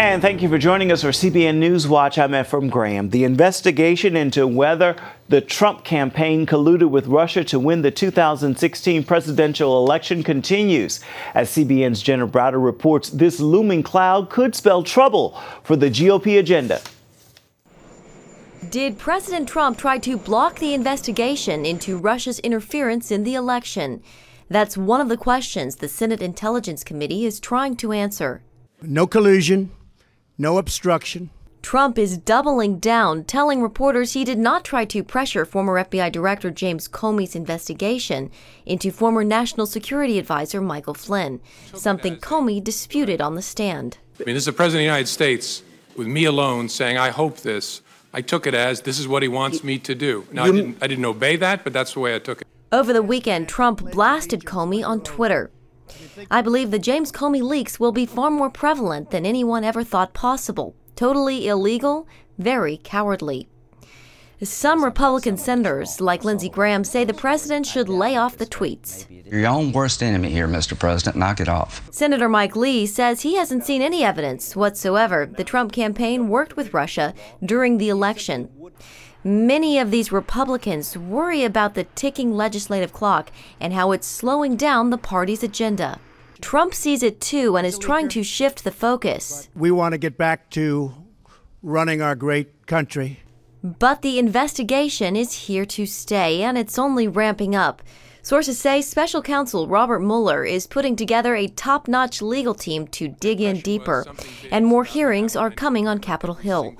And thank you for joining us for CBN NewsWatch. I'm Ephraim Graham. The investigation into whether the Trump campaign colluded with Russia to win the 2016 presidential election continues. As CBN's Jenna Browder reports, this looming cloud could spell trouble for the GOP agenda. Did President Trump try to block the investigation into Russia's interference in the election? That's one of the questions the Senate Intelligence Committee is trying to answer. No collusion, no obstruction. Trump is doubling down, telling reporters he did not try to pressure former FBI Director James Comey's investigation into former National Security Advisor Michael Flynn, something Comey disputed on the stand. I mean, this is the President of the United States, with me alone, saying, I hope this. I took it as, this is what he wants me to do. Now, I didn't obey that, but that's the way I took it. Over the weekend, Trump blasted Comey on Twitter. I believe the James Comey leaks will be far more prevalent than anyone ever thought possible. Totally illegal, very cowardly. Some Republican senators, like Lindsey Graham, say the president should lay off the tweets. You're your own worst enemy here, Mr. President. Knock it off. Senator Mike Lee says he hasn't seen any evidence whatsoever the Trump campaign worked with Russia during the election. Many of these Republicans worry about the ticking legislative clock and how it's slowing down the party's agenda. Trump sees it too and is trying to shift the focus. We want to get back to running our great country. But the investigation is here to stay, and it's only ramping up. Sources say Special Counsel Robert Mueller is putting together a top-notch legal team to dig in deeper, and more hearings are coming on Capitol Hill.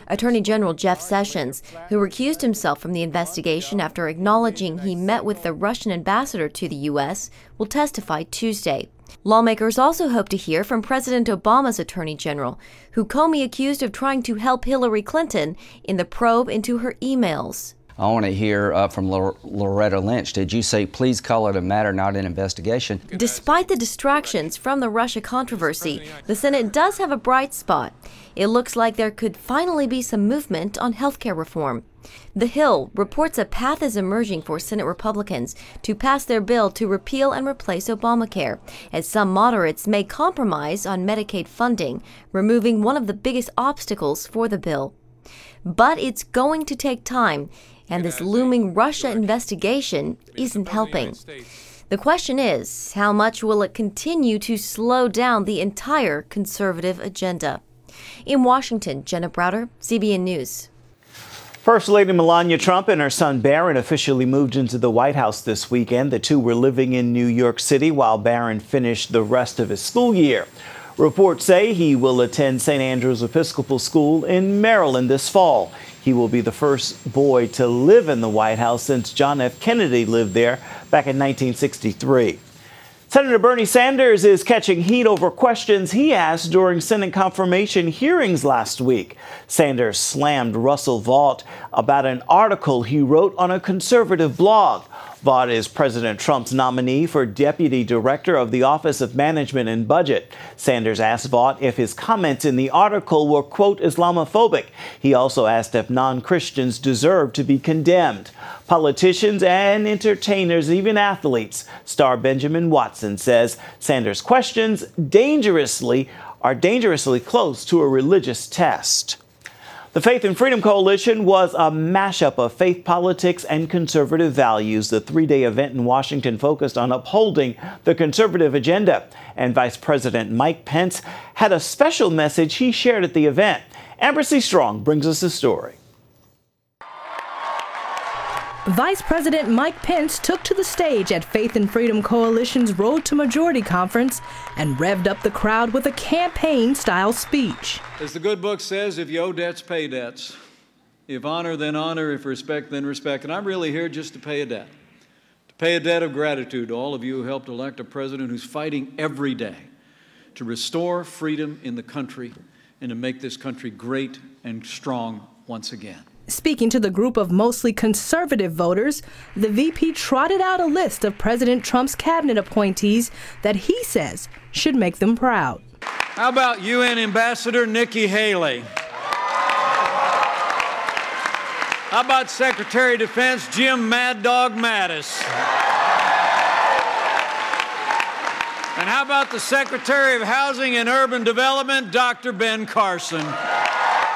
Attorney General Jeff Sessions, who recused himself from the investigation after acknowledging he met with the Russian ambassador to the U.S., will testify Tuesday. Lawmakers also hope to hear from President Obama's Attorney General, who Comey accused of trying to help Hillary Clinton in the probe into her emails. I want to hear from Loretta Lynch. Did you say, please call it a matter, not an investigation? Despite the distractions from the Russia controversy, the Senate does have a bright spot. It looks like there could finally be some movement on health care reform. The Hill reports a path is emerging for Senate Republicans to pass their bill to repeal and replace Obamacare, as some moderates may compromise on Medicaid funding, removing one of the biggest obstacles for the bill. But it's going to take time, and this looming Russia investigation isn't helping. The question is, how much will it continue to slow down the entire conservative agenda? In Washington, Jenna Browder, CBN News. First Lady Melania Trump and her son Barron officially moved into the White House this weekend. The two were living in New York City while Barron finished the rest of his school year. Reports say he will attend St. Andrew's Episcopal School in Maryland this fall. He will be the first boy to live in the White House since John F. Kennedy lived there back in 1963. Senator Bernie Sanders is catching heat over questions he asked during Senate confirmation hearings last week. Sanders slammed Russell Vought about an article he wrote on a conservative blog. Vought is President Trump's nominee for Deputy Director of the Office of Management and Budget. Sanders asked Vought if his comments in the article were, quote, Islamophobic. He also asked if non-Christians deserve to be condemned. Politicians and entertainers, even athletes, star Benjamin Watson says Sanders' questions are dangerously close to a religious test. The Faith and Freedom Coalition was a mashup of faith politics and conservative values. The three-day event in Washington focused on upholding the conservative agenda. And Vice President Mike Pence had a special message he shared at the event. Amber C. Strong brings us the story. Vice President Mike Pence took to the stage at Faith and Freedom Coalition's Road to Majority conference and revved up the crowd with a campaign-style speech. As the good book says, if you owe debts, pay debts. If honor, then honor. If respect, then respect. And I'm really here just to pay a debt. To pay a debt of gratitude to all of you who helped elect a president who's fighting every day to restore freedom in the country and to make this country great and strong once again. Speaking to the group of mostly conservative voters, the VP trotted out a list of President Trump's cabinet appointees that he says should make them proud. How about UN Ambassador Nikki Haley? How about Secretary of Defense Jim Mad Dog Mattis? And how about the Secretary of Housing and Urban Development, Dr. Ben Carson?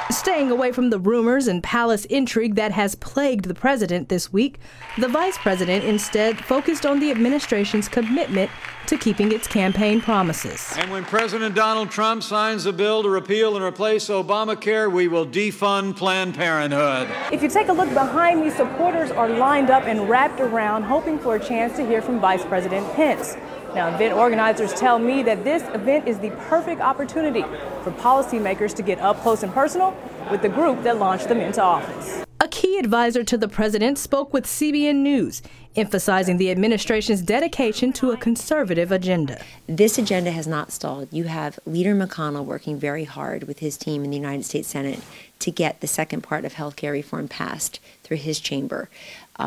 Staying away from the rumors and palace intrigue that has plagued the president this week, the vice president instead focused on the administration's commitment to keeping its campaign promises. And when President Donald Trump signs a bill to repeal and replace Obamacare, we will defund Planned Parenthood. If you take a look behind me, supporters are lined up and wrapped around, hoping for a chance to hear from Vice President Pence. Now, event organizers tell me that this event is the perfect opportunity for policymakers to get up close and personal with the group that launched them into office. A key advisor to the president spoke with CBN News, emphasizing the administration's dedication to a conservative agenda. This agenda has not stalled. You have Leader McConnell working very hard with his team in the United States Senate to get the second part of health care reform passed through his chamber.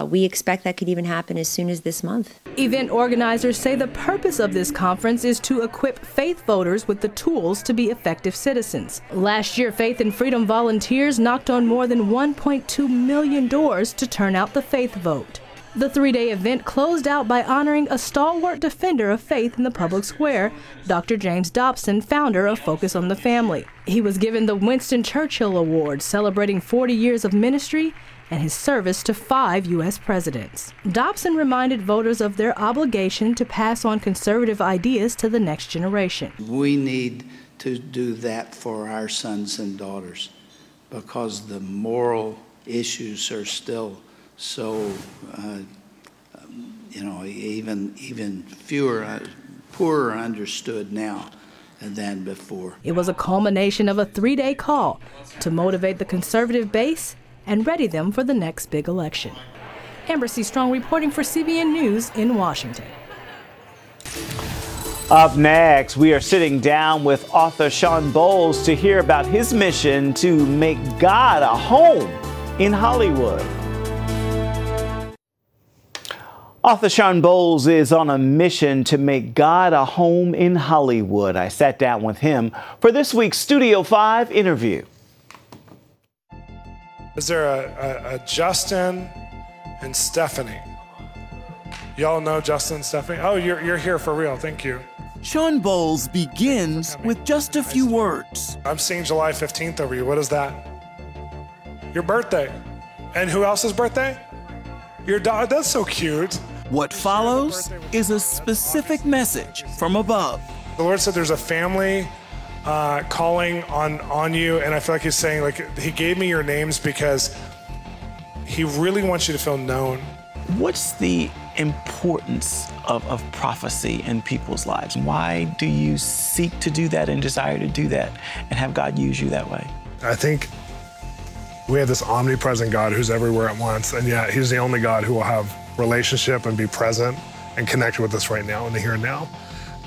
We expect that could even happen as soon as this month. Event organizers say the purpose of this conference is to equip faith voters with the tools to be effective citizens. Last year, Faith and Freedom volunteers knocked on more than 1.2 million doors to turn out the faith vote. The three-day event closed out by honoring a stalwart defender of faith in the public square, Dr. James Dobson, founder of Focus on the Family. He was given the Winston Churchill Award, celebrating 40 years of ministry and his service to 5 U.S. presidents. Dobson reminded voters of their obligation to pass on conservative ideas to the next generation. We need to do that for our sons and daughters because the moral issues are still so, even poorer understood now than before. It was a culmination of a 3-day call to motivate the conservative base and ready them for the next big election. Amber C. Strong reporting for CBN News in Washington. Up next, we are sitting down with author Sean Bowles to hear about his mission to make God a home in Hollywood. Author Sean Bowles is on a mission to make God a home in Hollywood. I sat down with him for this week's Studio 5 interview. Is there a Justin and Stephanie? Y'all know Justin and Stephanie? Oh, you're here for real. Thank you. Sean Bowles begins with just a few words. I'm seeing July 15th over you. What is that? Your birthday. And who else's birthday? Your dog. That's so cute. What follows is a specific message from above. The Lord said there's a family calling on you, and I feel like he's saying, like, he gave me your names because he really wants you to feel known. What's the importance of prophecy in people's lives? Why do you seek to do that and desire to do that and have God use you that way? I think we have this omnipresent God who's everywhere at once, and yet he's the only God who will have relationship and be present and connected with us right now in the here and now.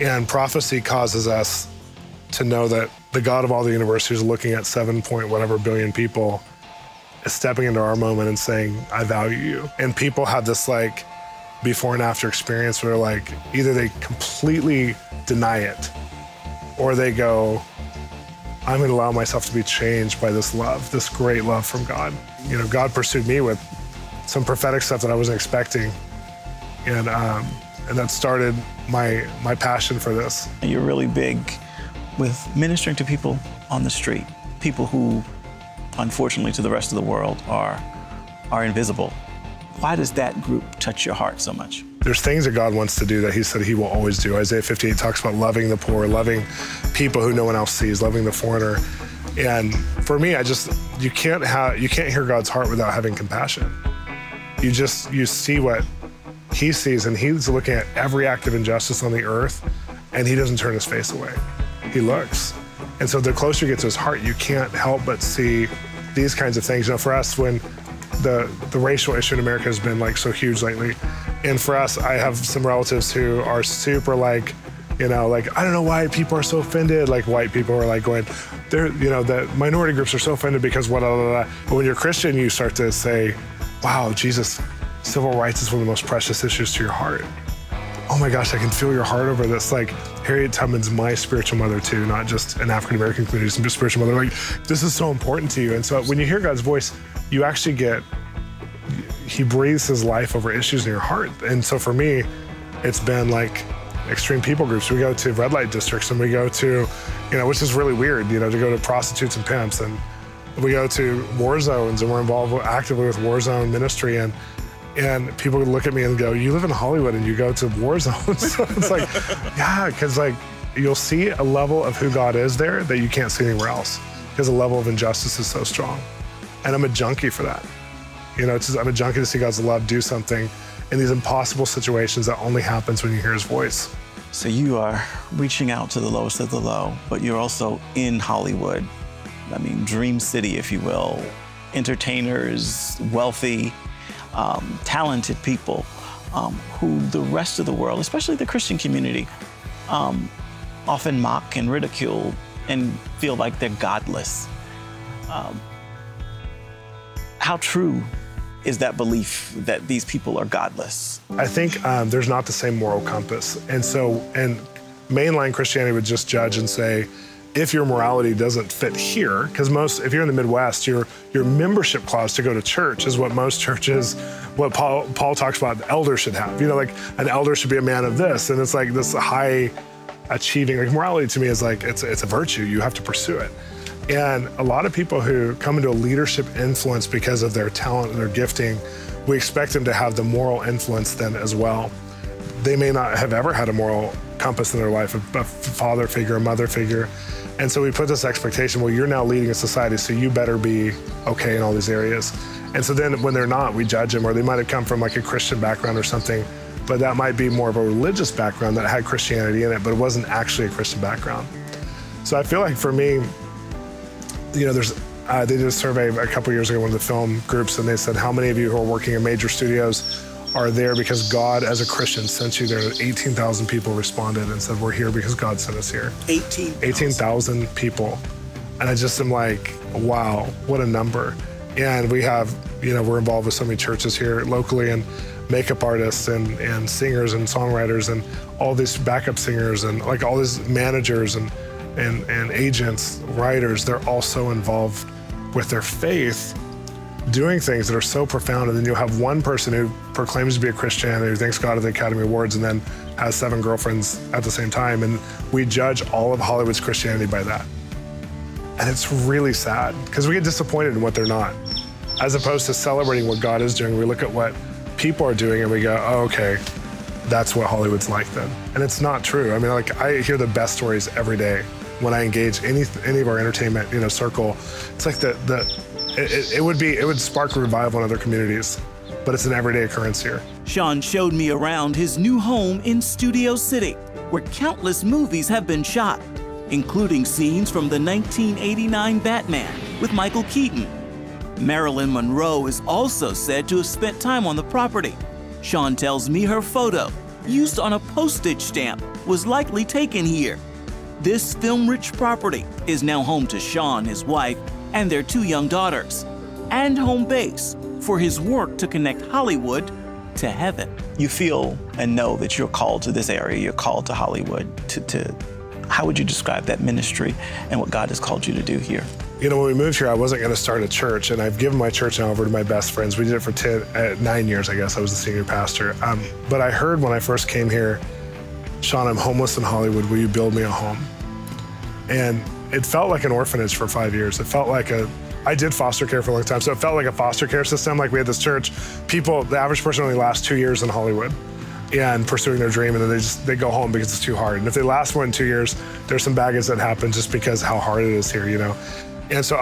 And prophecy causes us to know that the God of all the universe, who's looking at 7-point-whatever billion people, is stepping into our moment and saying, I value you. And people have this like before and after experience where like either they completely deny it or they go, I'm going to allow myself to be changed by this love, this great love from God. You know, God pursued me with some prophetic stuff that I wasn't expecting. And that started my passion for this. You're really big with ministering to people on the street, people who, unfortunately, to the rest of the world are invisible. Why does that group touch your heart so much? There's things that God wants to do that he said he will always do. Isaiah 58 talks about loving the poor, loving people who no one else sees, loving the foreigner. And for me, you can't hear God's heart without having compassion. You see what he sees, and he's looking at every act of injustice on the earth, and he doesn't turn his face away. He looks. And so the closer you get to his heart, you can't help but see these kinds of things. You know, for us, when the racial issue in America has been like so huge lately, and for us, I have some relatives who are super like, you know, like, I don't know why people are so offended. Like white people are like going, the minority groups are so offended because what, But when you're Christian, you start to say, wow, Jesus, civil rights is one of the most precious issues to your heart. Oh my gosh, I can feel your heart over this. Like Harriet Tubman's my spiritual mother too, not just an African-American community, some spiritual mother. Like this is so important to you. And so when you hear God's voice, you actually he breathes his life over issues in your heart. And so for me, it's been like extreme people groups. We go to red light districts, and we go to, which is really weird, to go to prostitutes and pimps, and we go to war zones, and we're involved actively with war zone ministry, and people would look at me and go, "You live in Hollywood and you go to war zones?" So it's like, yeah, because you'll see a level of who God is there that you can't see anywhere else, because the level of injustice is so strong. And I'm a junkie for that. I'm a junkie to see God's love do something in these impossible situations that only happens when you hear his voice. So you are reaching out to the lowest of the low, but you're also in Hollywood. I mean, dream city, if you will. Entertainers, wealthy, talented people who the rest of the world, especially the Christian community, often mock and ridicule and feel like they're godless. How true is that belief that these people are godless? I think there's not the same moral compass. And mainline Christianity would just judge and say, if your morality doesn't fit here, because if you're in the Midwest, your membership clause to go to church is what most churches, what Paul talks about, the elder should have. Like an elder should be a man of this. And it's like this high achieving, morality to me is like, it's a virtue, you have to pursue it. And a lot of people who come into a leadership influence because of their talent and their gifting, we expect them to have the moral influence then as well. They may not have ever had a moral compass in their life, a father figure, a mother figure. And so we put this expectation, well, you're now leading a society, so you better be okay in all these areas. And so then when they're not, we judge them, or they might have come from like a Christian background or something, but that might be more of a religious background that had Christianity in it, but it wasn't actually a Christian background. So I feel like for me, they did a survey a couple years ago, one of the film groups, and they said, how many of you who are working in major studios are there because God, as a Christian, sent you there? 18,000 people responded and said, we're here because God sent us here. 18,000 people. And I just am like, wow, what a number. And we have, we're involved with so many churches here locally, and makeup artists and singers and songwriters and all these backup singers and like all these managers and agents, writers. They're all so involved with their faith, doing things that are so profound. And then you'll have one person who proclaims to be a Christian and who thanks God at the Academy Awards and then has 7 girlfriends at the same time. And we judge all of Hollywood's Christianity by that. And it's really sad because we get disappointed in what they're not. As opposed to celebrating what God is doing, we look at what people are doing and we go, oh, okay, that's what Hollywood's like then. And it's not true. I mean, like, I hear the best stories every day when I engage any of our entertainment, circle. It's like it would spark revival in other communities, but it's an everyday occurrence here. Sean showed me around his new home in Studio City, where countless movies have been shot, including scenes from the 1989 Batman with Michael Keaton. Marilyn Monroe is also said to have spent time on the property. Sean tells me her photo, used on a postage stamp, was likely taken here. This film-rich property is now home to Sean, his wife, and their 2 young daughters, and home base for his work to connect Hollywood to heaven. You feel and know that you're called to this area, you're called to Hollywood. How would you describe that ministry and what God has called you to do here? When we moved here, I wasn't going to start a church, and I've given my church now over to my best friends. We did it for 9 years, I guess. I was the senior pastor. But I heard when I first came here, Sean, I'm homeless in Hollywood. Will you build me a home? And it felt like an orphanage for 5 years. It felt like I did foster care for a long time, so it felt like a foster care system. Like we had this church, the average person only lasts 2 years in Hollywood and pursuing their dream, and then they go home because it's too hard. And if they last more than 2 years, there's some baggage that happens just because how hard it is here, And so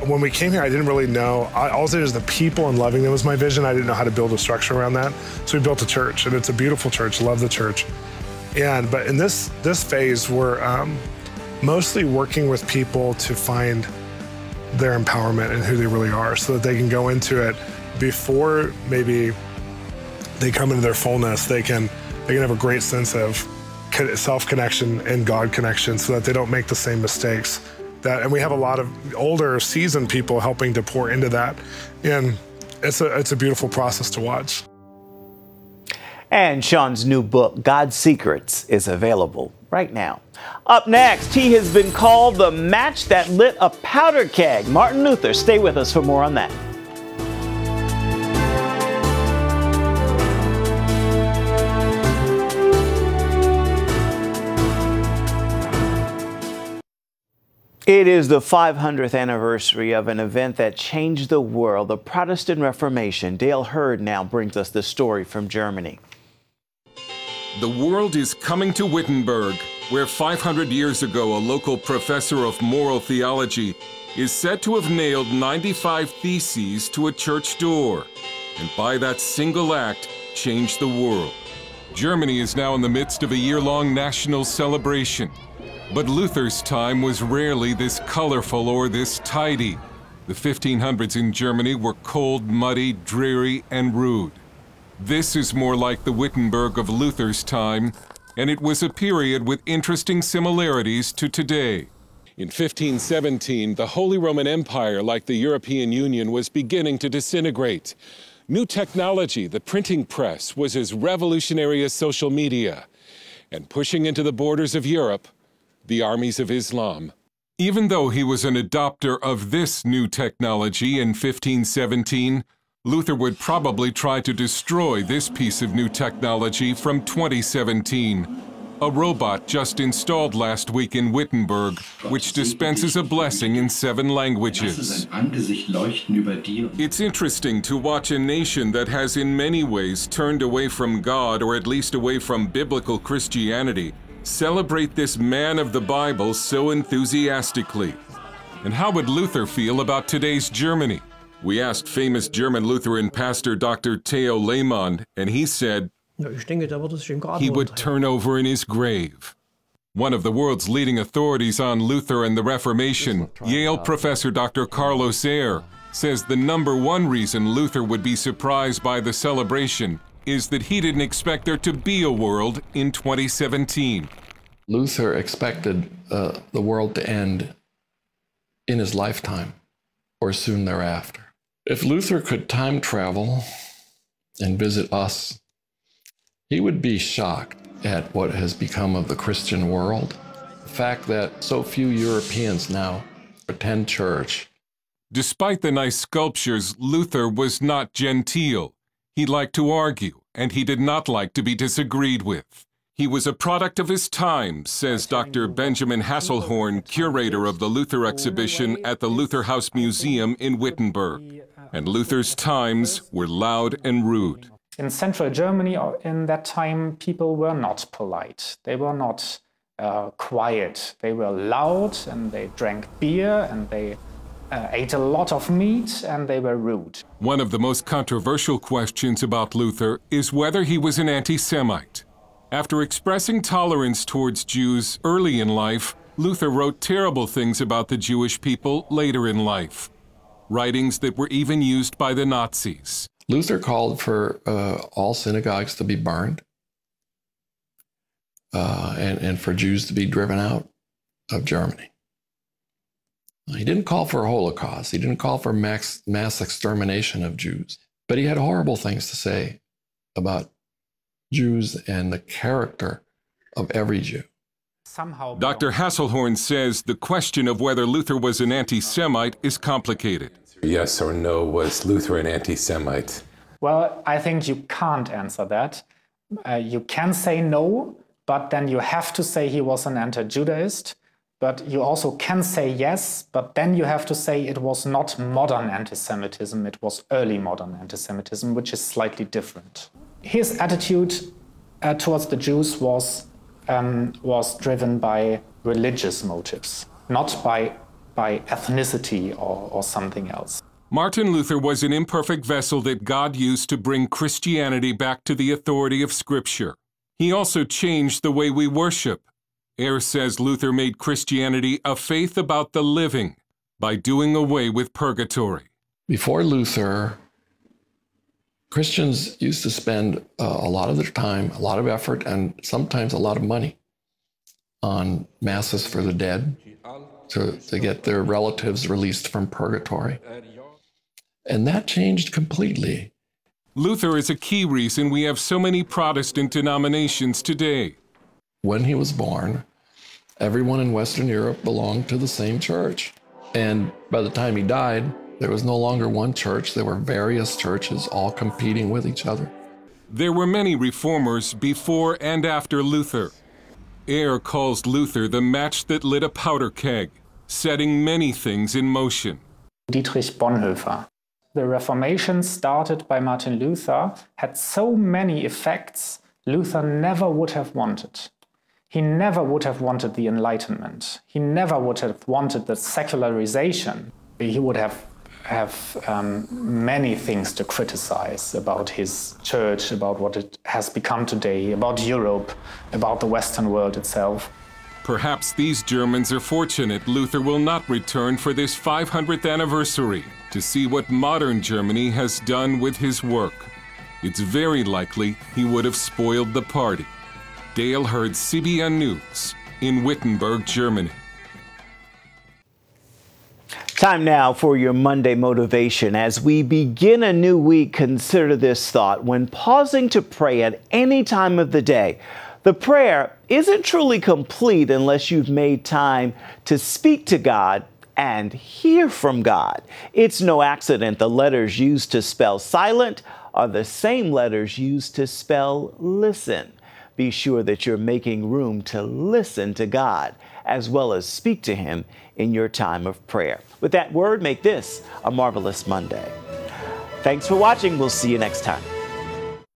when we came here, I didn't really know. All I did is the people and loving them was my vision. I didn't know how to build a structure around that. So we built a church, and it's a beautiful church. Love the church. But in this phase, we're mostly working with people to find their empowerment and who they really are, so that they can go into it before maybe they come into their fullness. They can have a great sense of self-connection and God connection, so that they don't make the same mistakes. And we have a lot of older, seasoned people helping to pour into that. And it's a beautiful process to watch. And Sean's new book, God's Secrets, is available right now. Up next, he has been called the match that lit a powder keg. Martin Luther, stay with us for more on that. It is the 500th anniversary of an event that changed the world, the Protestant Reformation. Dale Hurd now brings us the story from Germany. The world is coming to Wittenberg, where 500 years ago a local professor of moral theology is said to have nailed 95 theses to a church door, and by that single act changed the world. Germany is now in the midst of a year-long national celebration. But Luther's time was rarely this colorful or this tidy. The 1500s in Germany were cold, muddy, dreary, and rude. This is more like the Wittenberg of Luther's time, and it was a period with interesting similarities to today. In 1517, the Holy Roman Empire, like the European Union, was beginning to disintegrate. New technology, the printing press, was as revolutionary as social media. And pushing into the borders of Europe, the armies of Islam. Even though he was an adopter of this new technology in 1517, Luther would probably try to destroy this piece of new technology from 2017. A robot just installed last week in Wittenberg, which dispenses a blessing in 7 languages. It's interesting to watch a nation that has in many ways turned away from God, or at least away from biblical Christianity, celebrate this man of the Bible so enthusiastically. And how would Luther feel about today's Germany? We asked famous German Lutheran pastor Dr. Theo Lehmann, and he said he would turn over in his grave. One of the world's leading authorities on Luther and the Reformation, Yale professor Dr. Carlos Ehr, says the #1 reason Luther would be surprised by the celebration is that he didn't expect there to be a world in 2017. Luther expected the world to end in his lifetime or soon thereafter. If Luther could time travel and visit us, he would be shocked at what has become of the Christian world. The fact that so few Europeans now attend church. Despite the nice sculptures, Luther was not genteel. He liked to argue, and he did not like to be disagreed with. He was a product of his time, says Dr. Benjamin Hasselhorn, curator of the Luther exhibition at the Luther House Museum in Wittenberg. And Luther's times were loud and rude. In central Germany in that time, people were not polite. They were not quiet. They were loud, and they drank beer, and they ate a lot of meat, and they were rude. One of the most controversial questions about Luther is whether he was an anti-Semite. After expressing tolerance towards Jews early in life, Luther wrote terrible things about the Jewish people later in life, writings that were even used by the Nazis. Luther called for all synagogues to be burned and for Jews to be driven out of Germany. He didn't call for a Holocaust. He didn't call for mass extermination of Jews. But he had horrible things to say about Jews and the character of every Jew. Dr. Hasselhorn says the question of whether Luther was an anti-Semite is complicated. Yes or no, was Luther an anti-Semite? Well, I think you can't answer that. You can say no, but then you have to say he was an anti-Judaist. But you also can say yes, but then you have to say it was not modern anti-Semitism, it was early modern anti-Semitism, which is slightly different. His attitude towards the Jews was driven by religious motives, not by ethnicity or something else. Martin Luther was an imperfect vessel that God used to bring Christianity back to the authority of Scripture. He also changed the way we worship. Ehr says Luther made Christianity a faith about the living by doing away with purgatory. Before Luther, Christians used to spend a lot of their time, a lot of effort, and sometimes a lot of money on masses for the dead to get their relatives released from purgatory. And that changed completely. Luther is a key reason we have so many Protestant denominations today. When he was born, everyone in Western Europe belonged to the same church. And by the time he died, there was no longer one church. There were various churches all competing with each other. There were many reformers before and after Luther. Ehr calls Luther the match that lit a powder keg. setting many things in motion. Dietrich Bonhoeffer. The Reformation started by Martin Luther had so many effects Luther never would have wanted. He never would have wanted the Enlightenment. He never would have wanted the secularization. He would have many things to criticize about his church, about what it has become today, about Europe, about the Western world itself. Perhaps these Germans are fortunate Luther will not return for this 500th anniversary to see what modern Germany has done with his work. It's very likely he would have spoiled the party. Dale Hurd, CBN News in Wittenberg, Germany. Time now for your Monday motivation. As we begin a new week, consider this thought. When pausing to pray at any time of the day, the prayer isn't truly complete unless you've made time to speak to God and hear from God. It's no accident the letters used to spell silent are the same letters used to spell listen. Be sure that you're making room to listen to God as well as speak to Him in your time of prayer. With that word, make this a marvelous Monday. Thanks for watching. We'll see you next time.